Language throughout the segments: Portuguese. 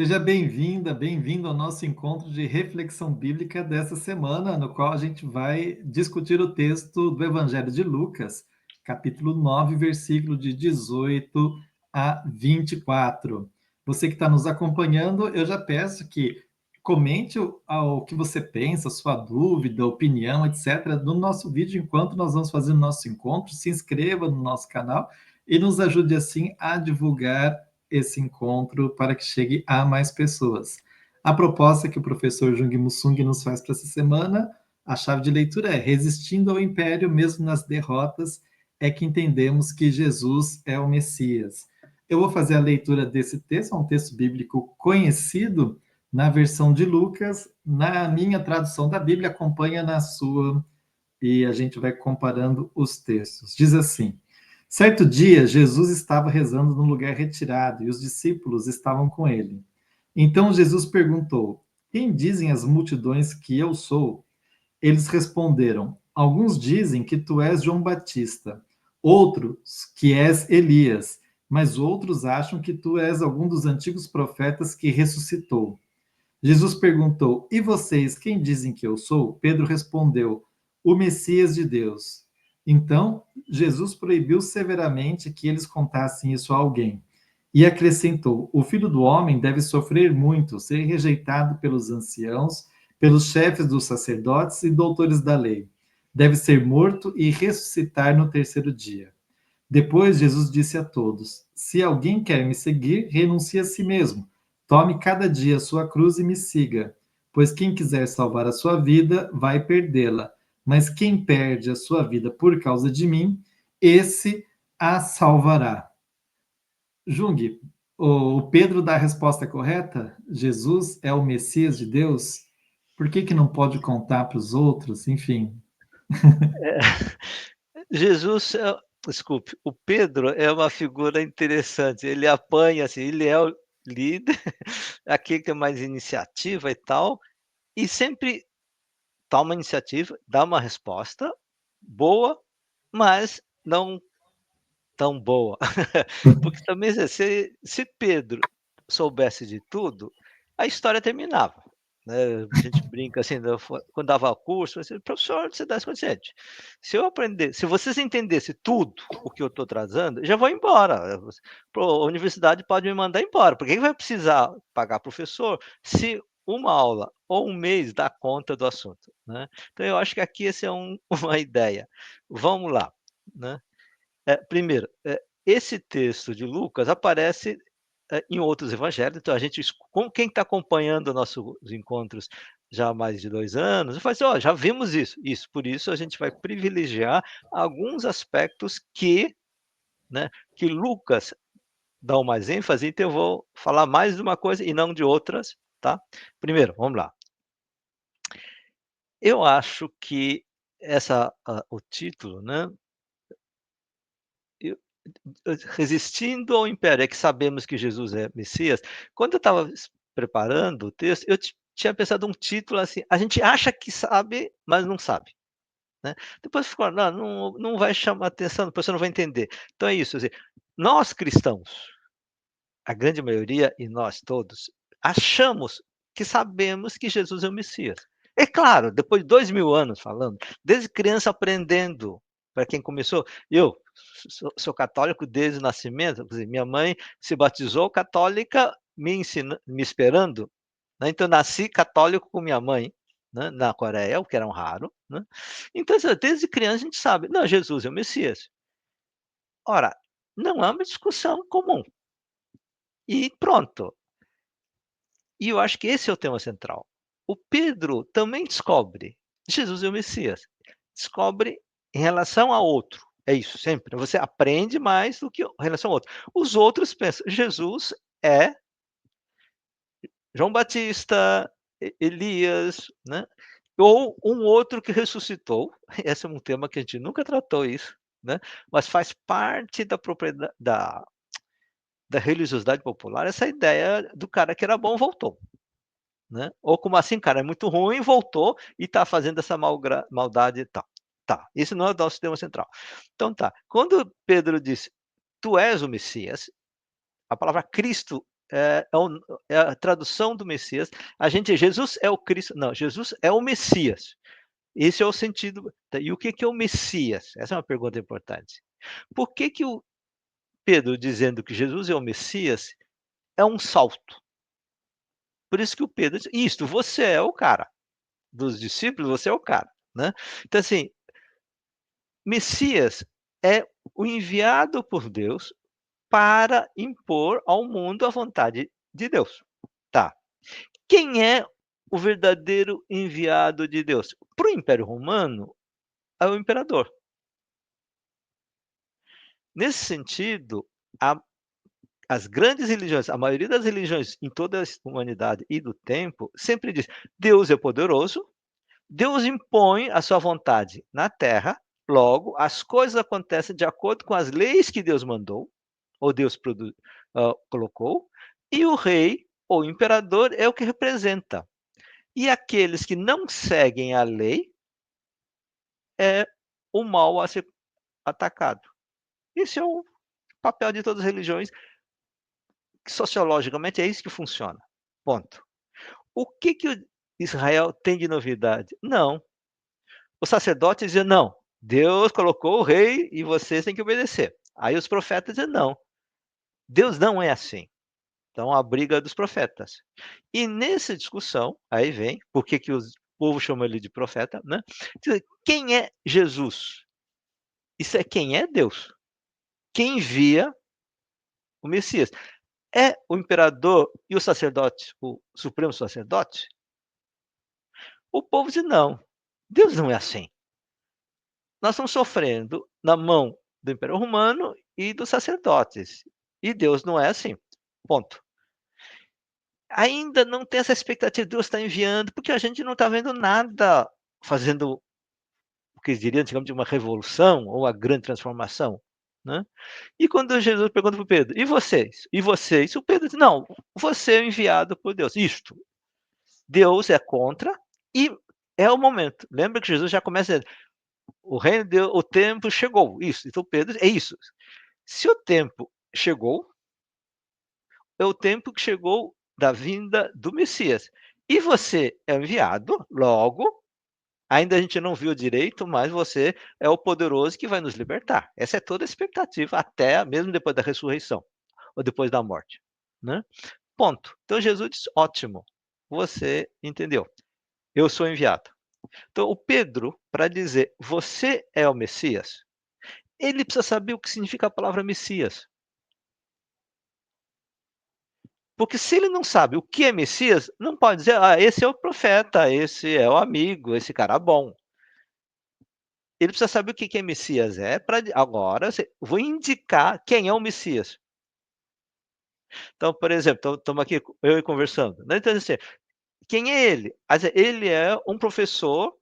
Seja bem-vinda, bem-vindo ao nosso encontro de reflexão bíblica dessa semana, no qual a gente vai discutir o texto do Evangelho de Lucas, capítulo 9, versículo de 18 a 24. Você que está nos acompanhando, eu já peço que comente o que você pensa, sua dúvida, opinião, etc., no nosso vídeo, enquanto nós vamos fazer o nosso encontro. Se inscreva no nosso canal e nos ajude, assim, a divulgar esse encontro para que chegue a mais pessoas. A proposta que o professor Jung Musung nos faz para essa semana, a chave de leitura é: resistindo ao império, mesmo nas derrotas, é que entendemos que Jesus é o Messias. Eu vou fazer a leitura desse texto, é um texto bíblico conhecido na versão de Lucas, na minha tradução da Bíblia, acompanha na sua, e a gente vai comparando os textos. Diz assim: certo dia, Jesus estava rezando num lugar retirado e os discípulos estavam com ele. Então Jesus perguntou: quem dizem as multidões que eu sou? Eles responderam: alguns dizem que tu és João Batista, outros que és Elias, mas outros acham que tu és algum dos antigos profetas que ressuscitou. Jesus perguntou: e vocês, quem dizem que eu sou? Pedro respondeu: o Messias de Deus. Então, Jesus proibiu severamente que eles contassem isso a alguém. E acrescentou: o filho do homem deve sofrer muito, ser rejeitado pelos anciãos, pelos chefes dos sacerdotes e doutores da lei. Deve ser morto e ressuscitar no terceiro dia. Depois, Jesus disse a todos: se alguém quer me seguir, renuncie a si mesmo. Tome cada dia a sua cruz e me siga. Pois quem quiser salvar a sua vida, vai perdê-la. Mas quem perde a sua vida por causa de mim, esse a salvará. Jung, o Pedro dá a resposta correta? Jesus é o Messias de Deus? Por que não pode contar para os outros? Enfim. É, Jesus, desculpe, o Pedro é uma figura interessante. Ele apanha, assim, ele é o líder, aquele que tem mais iniciativa e tal, e sempre toma iniciativa, dá uma resposta boa, mas não tão boa. Porque também, se Pedro soubesse de tudo, a história terminava, né. A gente brinca assim, quando dava curso, assim: "Professor, você dá consciente, se vocês entendessem tudo o que eu estou trazendo, eu já vou embora. Pô, a universidade pode me mandar embora, por que vai precisar pagar professor, se uma aula ou um mês dá conta do assunto", né. Então eu acho que aqui esse é uma ideia. Vamos lá, né. Primeiro, esse texto de Lucas aparece, em outros evangelhos, então a gente com quem está acompanhando nossos encontros já há mais de 2 anos, fala assim: "Ó, já vimos isso, por isso a gente vai privilegiar alguns aspectos né, que Lucas dá mais ênfase, então eu vou falar mais de uma coisa e não de outras, tá. Primeiro, vamos lá. Eu acho que o título, né, eu resistindo ao império, é que sabemos que Jesus é Messias. Quando eu estava preparando o texto, eu tinha pensado um título assim: a gente acha que sabe, mas não sabe, né. Depois ficou: não vai chamar atenção, depois você não vai entender. Então é isso, assim, nós cristãos, a grande maioria e nós todos, achamos que sabemos que Jesus é o Messias. É claro, depois de 2000 anos falando, desde criança aprendendo, para quem começou, eu sou católico desde o nascimento, quer dizer, minha mãe se batizou católica me esperando, né, então eu nasci católico com minha mãe, né, na Coreia, o que era um raro, né. Então, assim, desde criança a gente sabe, não, Jesus é o Messias. Ora, não é uma discussão comum, e pronto. E eu acho que esse é o tema central. O Pedro também descobre, Jesus é o Messias. Descobre em relação a outro. É isso, sempre. Você aprende mais do que em relação ao outro. Os outros pensam, Jesus é João Batista, Elias, né? Ou um outro que ressuscitou. Esse é um tema que a gente nunca tratou isso, né? Mas faz parte da propriedade da religiosidade popular, essa ideia do cara que era bom voltou. Né? Ou como assim, cara, é muito ruim, voltou e está fazendo essa maldade e tal. Tá, isso não é o nosso tema central. Então tá, quando Pedro disse, tu és o Messias, a palavra Cristo é a tradução do Messias. Jesus é o Cristo, não, Jesus é o Messias. Esse é o sentido. E o que que é o Messias? Essa é uma pergunta importante. Por que que o Pedro dizendo que Jesus é o Messias é um salto? Por isso que o Pedro diz: "Isto, você é o cara. Dos discípulos, você é o cara", né. Então assim, Messias é o enviado por Deus para impor ao mundo a vontade de Deus. Tá. Quem é o verdadeiro enviado de Deus? Para o Império Romano, é o imperador. Nesse sentido, a as grandes religiões, a maioria das religiões em toda a humanidade e do tempo, sempre diz: Deus é poderoso, Deus impõe a sua vontade na terra, logo as coisas acontecem de acordo com as leis que Deus mandou, ou Deus colocou, e o rei ou imperador é o que representa. E aqueles que não seguem a lei é o mal a ser atacado. Esse é o papel de todas as religiões, que sociologicamente é isso que funciona. Ponto. O que que o Israel tem de novidade? Não. Os sacerdotes diziam: "Não, Deus colocou o rei e vocês têm que obedecer". Aí os profetas diziam: "Não, Deus não é assim". Então a briga dos profetas. E nessa discussão, aí vem, por que que os povo chama ele de profeta, né. Quem é Jesus? Isso é quem é Deus. Quem envia o Messias. É o imperador e o sacerdote, o supremo sacerdote? O povo diz: "Não, Deus não é assim. Nós estamos sofrendo na mão do Império Romano e dos sacerdotes, e Deus não é assim, ponto". Ainda não tem essa expectativa de Deus está enviando, porque a gente não está vendo nada fazendo o que diria antigamente de uma revolução ou uma grande transformação, né. E quando Jesus pergunta para o Pedro: "E vocês? E vocês?", o Pedro diz: "Não, você é o enviado por Deus". Isto, Deus é contra e é o momento. Lembra que Jesus já começa dizendo: "O reino de Deus, o tempo chegou". Isso, então Pedro é isso. Se o tempo chegou, é o tempo que chegou da vinda do Messias. E você é enviado, logo, ainda a gente não viu direito, mas você é o poderoso que vai nos libertar. Essa é toda a expectativa, até mesmo depois da ressurreição, ou depois da morte, né. Ponto. Então Jesus diz: "Ótimo, você entendeu, eu sou enviado". Então o Pedro, para dizer: "Você é o Messias", ele precisa saber o que significa a palavra Messias. Porque se ele não sabe o que é Messias, não pode dizer: "Ah, esse é o profeta, esse é o amigo, esse cara bom". Ele precisa saber o que que é Messias é para agora vou indicar quem é o Messias. Então, por exemplo, estamos aqui eu e conversando, né, então assim, quem é ele? Ele é um professor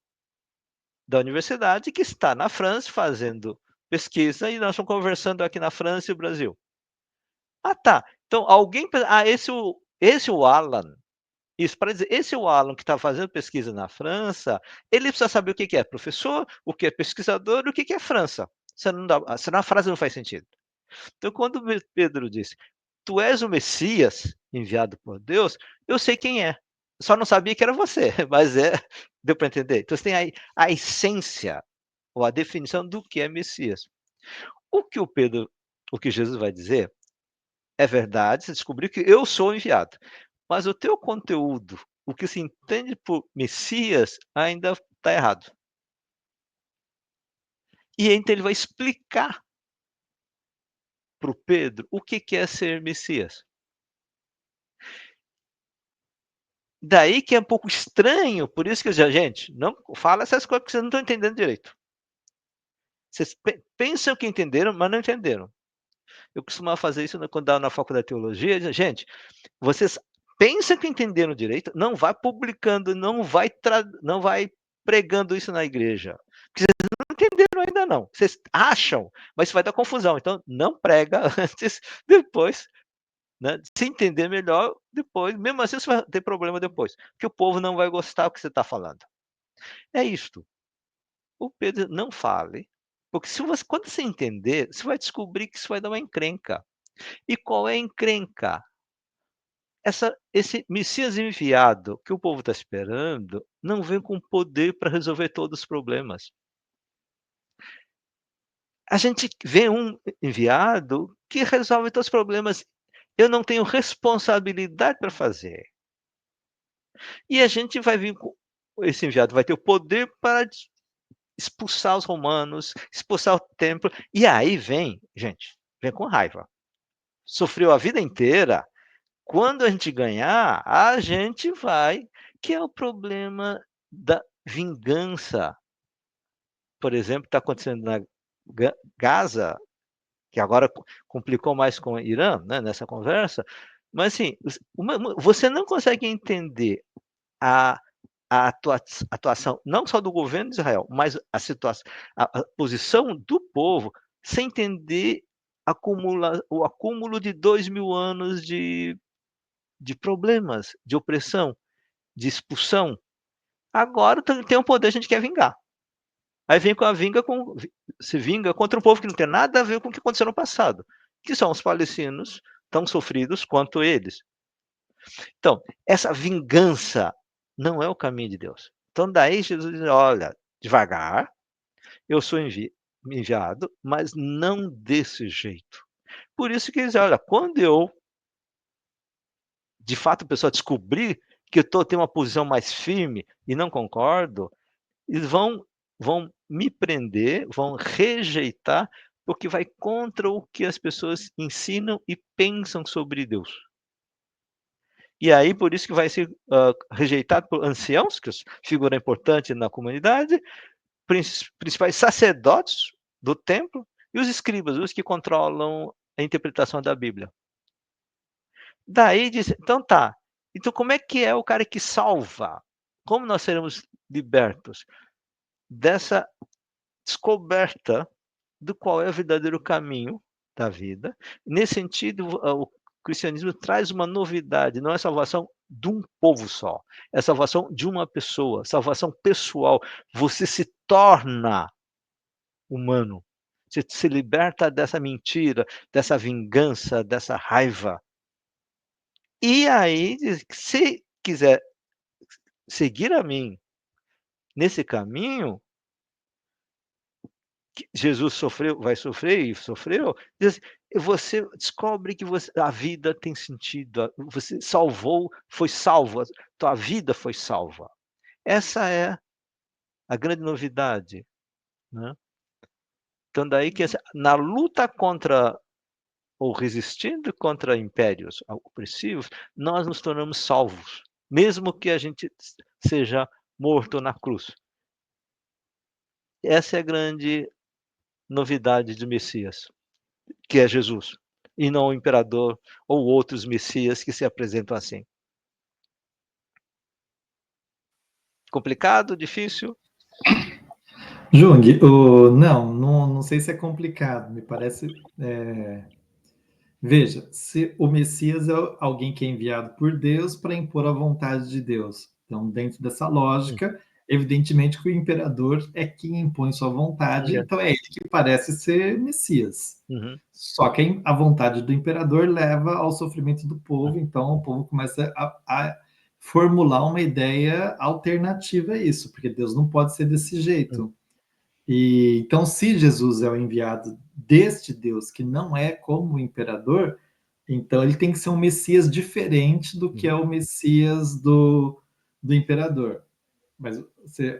da universidade que está na França fazendo pesquisa e nós estamos conversando aqui na França e o Brasil. Ah, tá, então alguém esse é o Alan. Isso, para dizer, esse é o Alan que está fazendo pesquisa na França, ele precisa saber o que que é professor, o que é pesquisador e o que que é França. Senão a frase não faz sentido. Então quando Pedro disse: "Tu és o Messias enviado por Deus", eu sei quem é. Só não sabia que era você, mas deu para entender? Então você tem aí a essência, ou a definição do que é Messias. O que Jesus vai dizer é verdade, você descobriu que eu sou enviado. Mas o teu conteúdo, o que se entende por Messias, ainda está errado. E então ele vai explicar para o Pedro o que que é ser Messias. Daí que é um pouco estranho, por isso que eu dizia: "Gente, não fala essas coisas porque vocês não estão entendendo direito. Vocês pensam que entenderam, mas não entenderam". Eu costumava fazer isso quando estava na faculdade de teologia, dizia: "Gente, vocês pensam que entenderam direito, não vai publicando, não vai pregando isso na igreja, não entenderam ainda não. Vocês acham, mas isso vai dar confusão, então não prega antes, depois, né, se entender melhor, depois mesmo assim você vai ter problema depois, porque o povo não vai gostar do que você está falando". É isto. O Pedro não fale, porque se você quando você entender, você vai descobrir que isso vai dar uma encrenca. E qual é a encrenca? esse Messias enviado que o povo está esperando não vem com poder para resolver todos os problemas. A gente vê um enviado que resolve todos os problemas. Eu não tenho responsabilidade para fazer. E a gente vai vir com esse enviado vai ter o poder para expulsar os romanos, expulsar o templo. E aí vem, gente, vem com raiva. Sofreu a vida inteira. Quando a gente ganhar, a gente vai. Que é o problema da vingança. Por exemplo, está acontecendo na Gaza, que agora complicou mais com o Irã, né, nessa conversa. Mas assim, você não consegue entender a a atuação não só do governo de Israel, mas a posição do povo, sem entender o acúmulo de 2000 anos de problemas, de opressão, de expulsão. Agora tem um poder, a gente quer vingar. Aí vem com a vinga se vinga contra um povo que não tem nada a ver com o que aconteceu no passado, que são os palestinos, tão sofridos quanto eles. Então, essa vingança não é o caminho de Deus. Então, daí Jesus diz: olha, devagar, eu sou enviado, mas não desse jeito. Por isso que ele diz: olha, quando eu, de fato, a pessoa descobrir que eu tenho uma posição mais firme e não concordo, eles vão me prender, vão rejeitar, porque vai contra o que as pessoas ensinam e pensam sobre Deus. E aí, por isso que vai ser rejeitado por anciãos, que é figura importante na comunidade, principais sacerdotes do templo e os escribas, os que controlam a interpretação da Bíblia. Daí diz, então tá, então como é que é o cara que salva? Como nós seremos libertos dessa descoberta do qual é o verdadeiro caminho da vida? Nesse sentido, o cristianismo traz uma novidade, não é salvação de um povo só, é salvação de uma pessoa, salvação pessoal. Você se torna humano, você se liberta dessa mentira, dessa vingança, dessa raiva. E aí, se quiser seguir a mim nesse caminho, que Jesus sofreu, vai sofrer e sofreu, diz, você descobre que a vida tem sentido, você salvou, foi salvo, tua vida foi salva. Essa é a grande novidade, né? Então daí que na luta contra ou resistindo contra impérios opressivos, nós nos tornamos salvos, mesmo que a gente seja morto na cruz. Essa é a grande novidade do Messias, que é Jesus, e não o imperador ou outros messias que se apresentam assim. Complicado, difícil? Jung, não sei se é complicado, me parece. Veja, se o Messias é alguém que é enviado por Deus para impor a vontade de Deus. Então, dentro dessa lógica, evidentemente que o imperador é quem impõe sua vontade, então é ele que parece ser Messias. Uhum. Só que a vontade do imperador leva ao sofrimento do povo, então o povo começa a formular uma ideia alternativa a isso, porque Deus não pode ser desse jeito. E então, se Jesus é o enviado deste Deus, que não é como o imperador, então ele tem que ser um Messias diferente do que é o Messias do imperador. Mas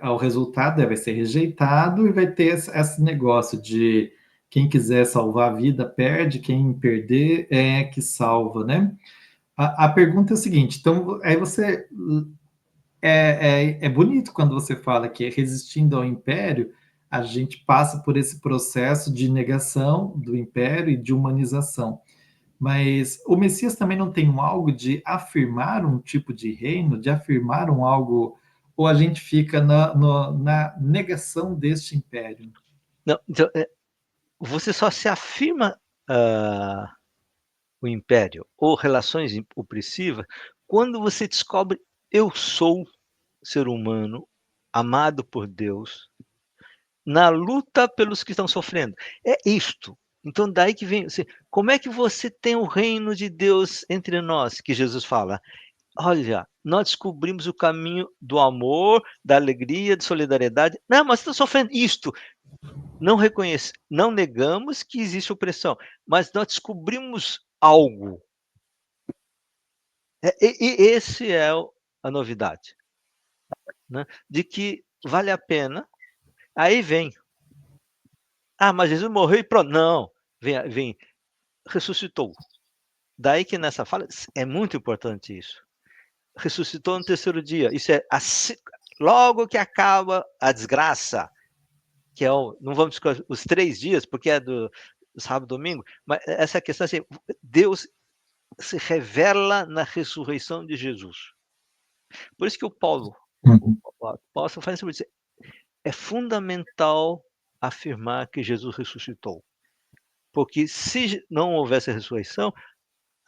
o resultado vai ser rejeitado e vai ter esse negócio de quem quiser salvar a vida perde, quem perder é que salva, né? A pergunta é o seguinte: então, aí você é bonito quando você fala que resistindo ao império, a gente passa por esse processo de negação do império e de humanização. Mas o Messias também não tem um algo de afirmar um tipo de reino, de afirmar um algo, ou a gente fica na negação deste império? Não, então, você só se afirma o império ou relações opressivas quando você descobre eu sou ser humano amado por Deus na luta pelos que estão sofrendo. É isto. Então daí que vem, assim, como é que você tem o reino de Deus entre nós, que Jesus fala: "Olha, nós descobrimos o caminho do amor, da alegria, de solidariedade. Não, mas está sofrendo isto. Não negamos que existe opressão, mas nós descobrimos algo. Esse é a novidade, né, de que vale a pena. Aí vem: "Ah, mas Jesus morreu e pronto". Não, vem: "Ressuscitou". Daí que nessa fala é muito importante isso. Ressuscitou no terceiro dia. Isso é assim, logo que acaba a desgraça, que é o, não vamos discutir os 3 dias, porque é do sábado, domingo, mas essa questão, assim, Deus se revela na ressurreição de Jesus. Por isso que o Paulo, Uhum. o apóstolo faz sobre isso. É fundamental afirmar que Jesus ressuscitou, porque se não houvesse a ressurreição,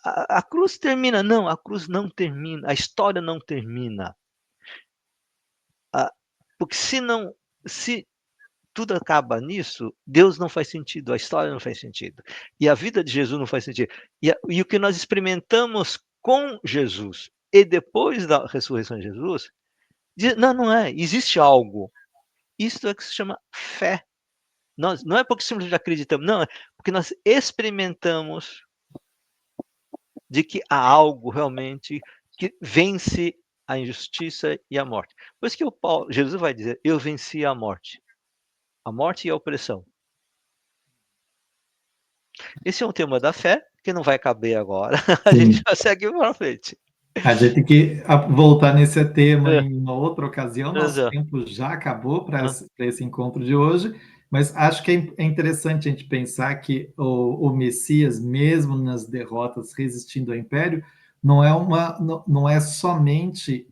a cruz termina. Não, a cruz não termina, a história não termina. Porque se tudo acaba nisso, Deus não faz sentido, a história não faz sentido. E a vida de Jesus não faz sentido. E o que nós experimentamos com Jesus e depois da ressurreição de Jesus, não, não é, existe algo. Isso é que se chama fé. Nós, não é porque simplesmente acreditamos, não, é porque nós experimentamos de que há algo realmente que vence a injustiça e a morte. Por isso que Jesus vai dizer: eu venci a morte e a opressão. Esse é um tema da fé, que não vai caber agora, a gente Sim. já segue para frente. A gente tem que voltar nesse tema É, em uma outra ocasião. Nosso exato. tempo já acabou para Hã, esse encontro de hoje, mas acho que é interessante a gente pensar que o Messias, mesmo nas derrotas, resistindo ao império, não é somente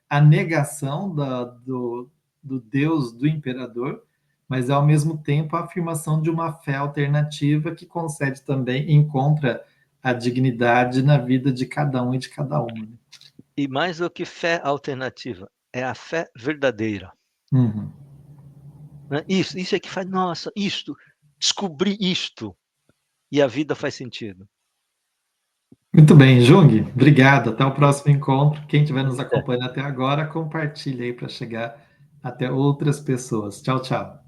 a negação do Deus, do imperador, mas é ao mesmo tempo a afirmação de uma fé alternativa que concede também, encontra a dignidade na vida de cada um e de cada uma, né? e mais do que fé alternativa, é a fé verdadeira, Uhum. né. Isso é que faz: "Nossa, isto, descobri isto", e a vida faz sentido. Muito bem, Jung, obrigado. Até o Hum, próximo encontro. Quem estiver nos até. acompanhando até agora, compartilhe aí para chegar até outras pessoas. Tchau, tchau.